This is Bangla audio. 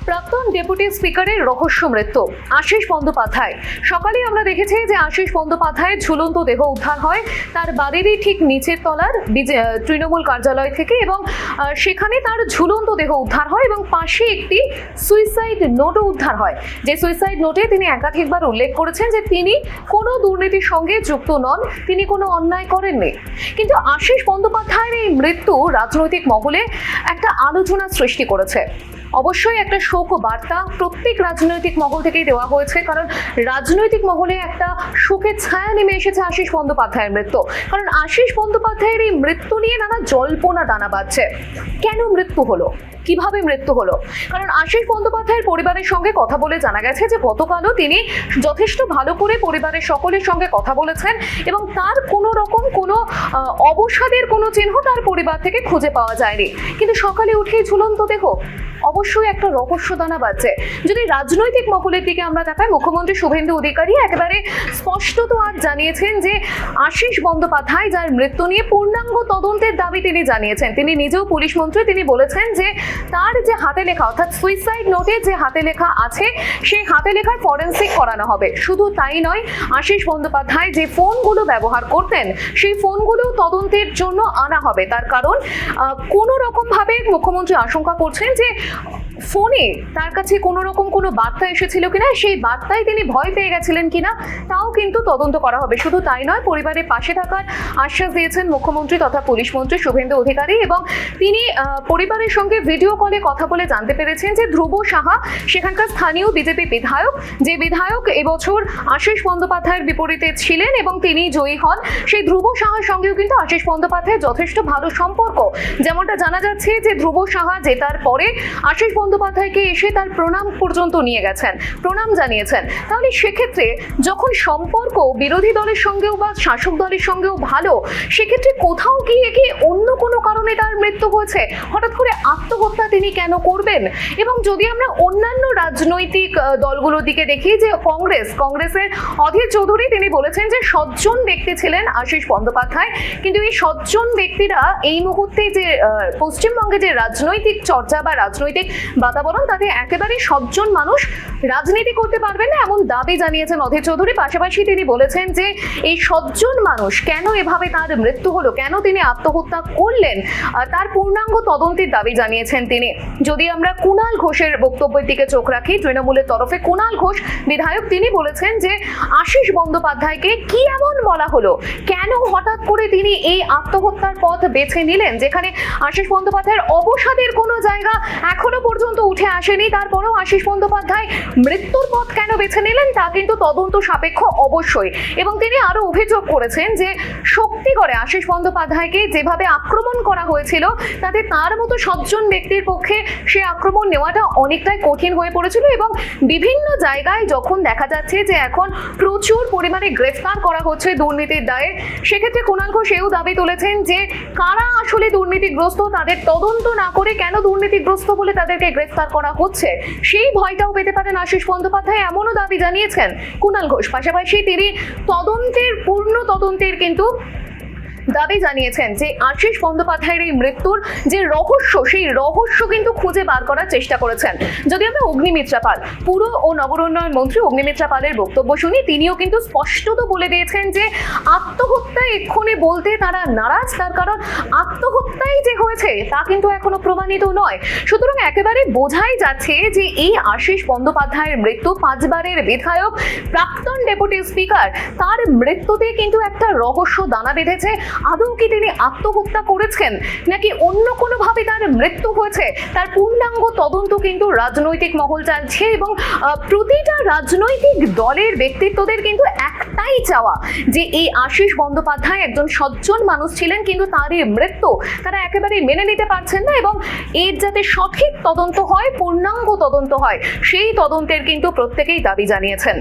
প্রাক্তন ডেপুটি স্পিকারের রহস্য মৃত্যু আশিস বন্দ্যোপাধ্যায়। সকালে আমরা দেখেছি যে আশিস বন্দ্যোপাধ্যায়ের ঝুলন্ত দেহ উদ্ধার হয় তার বাড়িরই ঠিক নিচের তলার তৃণমূল কার্যালয় থেকে, এবং সেখানে তার ঝুলন্ত দেহ উদ্ধার হয় এবং পাশে একটি সুইসাইড নোটও উদ্ধার হয়। যে সুইসাইড নোটে তিনি একাধিকবার উল্লেখ করেছেন যে তিনি কোনো দুর্নীতির সঙ্গে যুক্ত নন, তিনি কোনো অন্যায় করেননি। কিন্তু আশিস বন্দ্যোপাধ্যায়ের এই মৃত্যু রাজনৈতিক মহলে একটা আলোচনা সৃষ্টি করেছে। অবশ্যই একটা শোক বার্তা প্রত্যেক রাজনৈতিক মহল থেকেই দেওয়া হয়েছে, কারণ রাজনৈতিক মহলে একটা শোকের ছায়া নেমে এসেছে আশিস বন্দ্যোপাধ্যায়ের মৃত্যু। কারণ আশিস বন্দ্যোপাধ্যায়ের এই মৃত্যু নিয়ে নানা জল্পনা দানা বাঁধছে। কেন মৃত্যু হলো, কিভাবে মৃত্যু হলো? কারণ আশিস বন্দ্যোপাধ্যায়ের পরিবারের সঙ্গে কথা বলে জানা গেছে যে গতকালও তিনি যথেষ্ট ভালো করে পরিবারের সকলের সঙ্গে কথা বলেছেন এবং তার কোনো রকম কোনো অবসাদের কোনো চিহ্ন তার পরিবার থেকে খুঁজে পাওয়া যায়নি। কিন্তু সকালে উঠেই ঝুলন্ত দেহ, অবশ্যই একটা রহস্য দানা বাজছে। যদি রাজনৈতিক মহলের দিকে আমরা তাকাই, মুখ্যমন্ত্রী শুভেন্দু অধিকারী একেবারে স্পষ্টত আজ জানিয়েছেন যে আশিস বন্দ্যোপাধ্যায় যার মৃত্যু নিয়ে পূর্ণাঙ্গ তদন্তের দাবি তিনি জানিয়েছেন। তিনি নিজেও পুলিশ মন্ত্রী, তিনি বলেছেন যে তার যে হাতে লেখা অর্থাৎ সুইসাইড নোটে যে হাতে লেখা আছে সেই হাতে লেখার ফরেনসিক করানো হবে। শুধু তাই নয়, আশিস বন্দ্যোপাধ্যায় যে ফোনগুলো ব্যবহার করতেন সেই ফোনগুলো তদন্তের জন্য আনা হবে। তার কারণ কোনো রকম ভাবে মুখ্যমন্ত্রী আশঙ্কা করছেন যে ফোনে তার কাছে কোনো রকম কোনো বার্তা এসেছিল কিনা, সেই বার্তায় তিনি ভয় পেয়ে গেছিলেন কিনা, তাও কিন্তু তদন্ত করা হবে। শুধু তাই নয়, পরিবারের পাশে থাকার আশ্বাস দিয়েছেন মুখ্যমন্ত্রী তথা পুলিশ মন্ত্রী শুভেন্দু অধিকারী, এবং তিনি পরিবারের সঙ্গে ভিডিও কলে কথা বলে জানতে পেরেছেন যে ধ্রুব সাহা সেখানকার স্থানীয় বিজেপি বিধায়ক, যে বিধায়ক এবছর আশিস বন্দ্যোপাধ্যায়ের বিপরীতে ছিলেন এবং তিনি জয়ী হন, সেই ধ্রুব সাহার সঙ্গেও কিন্তু আশিস বন্দ্যোপাধ্যায়ের যথেষ্ট ভালো সম্পর্ক। যেমনটা জানা যাচ্ছে যে ধ্রুব সাহা জেতার পরে আশিস বন্দ্যোপাধ্যায়কে এসে তার প্রণাম পর্যন্ত নিয়ে গেছেন, প্রণাম জানিয়েছেন। তাহলে সেক্ষেত্রে যখন সম্পর্ক বিরোধী দলের সঙ্গেও বা শাসক দলের সঙ্গেও ভালো, সেক্ষেত্রে কোথাও গিয়ে কি অন্য কোনো কারণে তার মৃত্যু হয়েছে? হঠাৎ করে আত্মহত্যা তিনি কেন করবেন? এবং যদি আমরা অন্যান্য রাজনৈতিক দলগুলোর দিকে দেখি, যে কংগ্রেসের অধীর চৌধুরী তিনি বলেছেন যে সজ্জন ব্যক্তি ছিলেন আশিস বন্দ্যোপাধ্যায়, কিন্তু এই সজ্জন ব্যক্তিরা এই মুহূর্তে যে পশ্চিমবঙ্গে যে রাজনৈতিক চর্চা বা রাজনৈতিক বাতাবরণ, তাতে একেবারেই সজ্জন মানুষ রাজনীতি করতে পারবেন না, এমন দাবি জানিয়েছেন অধীর চৌধুরী। পাশাপাশি তিনি বলেছেন যে এই সজ্জন মানুষ কেন এভাবে তার মৃত্যু হলো, কেন তিনি আত্মহত্যা করলেন, তার পূর্ণাঙ্গ তদন্তের দাবি জানিয়েছেন তিনি। যদি আমরা কুণাল ঘোষের বক্তব্যের দিকে চোখ রাখি, তৃণমূলের তরফে কুণাল ঘোষ বিধায়ক, তিনি বলেছেন যে আশিস বন্দ্যোপাধ্যায়কে কি এমন বলা হলো, কেন হঠাৎ করে তিনি এই আত্মহত্যার পথ বেছে নিলেন, যেখানে আশিস বন্দ্যোপাধ্যায়ের অবসাদের কোনো জায়গা এখনো পর্যন্ত উঠে আসেনি। তারপরেও আশিস বন্দ্যোপাধ্যায় মৃত্যুর পথ কেন বেছে নিলেন তা কিন্তু তদন্ত সাপেক্ষ অবশ্যই। এবং তিনি আরো অভিযোগ করেছেন যে শক্তিগড়ে আশিস বন্দ্যোপাধ্যায়কে যেভাবে আক্রমণ করা হয়েছিল, তাতে তার মতো সজ্জন ব্যক্তির পক্ষে সে আক্রমণ নেওয়াটা অনেকটাই কঠিন হয়ে পড়েছিল। এবং বিভিন্ন জায়গায় যখন দেখা যাচ্ছে যে এখন প্রচুর পরিমাণে গ্রেফতার করা হচ্ছে দুর্নীতির দায়ে, সেক্ষেত্রে কুণাল ঘোষ এও দাবি তুলেছেন যে কারা আসলে দুর্নীতিগ্রস্ত, তাদের তদন্ত না করে কেন দুর্নীতিগ্রস্ত বলে তাদেরকে গ্রেফতার করা হচ্ছে, সেই ভয়টাও পেতে পারেন আশিস বন্দ্যোপাধ্যায়, এমনও দাবি জানিয়েছেন কুণাল ঘোষ। পাশাপাশি তিনি পূর্ণ তদন্তের কিন্তু দাবি জানিয়েছেন যে আশিস বন্দ্যোপাধ্যায়ের এই মৃত্যুর যে রহস্য, সেই রহস্য কিন্তু খুঁজে বার করার চেষ্টা করেছেন। যদি আমরা অগ্নিমিত্রা পাল, পুর ও নগরোন্নয়ন মন্ত্রী অগ্নিমিত্রা পালের বক্তব্য শুনি, তিনিও কিন্তু স্পষ্টত বলে দিয়েছেন যে আত্মহত্যা এক্ষুনি বলতে তারা নারাজ, তার কারণ আত্মহত্যাই যে হয়েছে তা কিন্তু এখনো প্রমাণিত নয়। সুতরাং একেবারে বোঝাই যাচ্ছে যে এই আশিস বন্দ্যোপাধ্যায়ের মৃত্যু, 5 বারের বিধায়ক, প্রাক্তন ডেপুটি স্পিকার, তার মৃত্যুতে কিন্তু একটা রহস্য দানা বেঁধেছে। আদৌ কি তিনি আত্মহত্যা করেছেন নাকি অন্য কোনোভাবে তার মৃত্যু হয়েছে, তার পূর্ণাঙ্গ তদন্ত কিন্তু রাজনৈতিক মহল চাইছে। এবং প্রতিটা রাজনৈতিক দলের ব্যক্তিত্বদের কিন্তু একটাই চাওয়া যে এই আশিস বন্দ্যোপাধ্যায় একজন সজ্জন মানুষ ছিলেন, কিন্তু তার এই মৃত্যু তারা একেবারেই মেনে নিতে পারছেন না, এবং এর যাতে সঠিক তদন্ত হয়, পূর্ণাঙ্গ তদন্ত হয়, সেই তদন্তের কিন্তু প্রত্যেকেই দাবি জানিয়েছেন।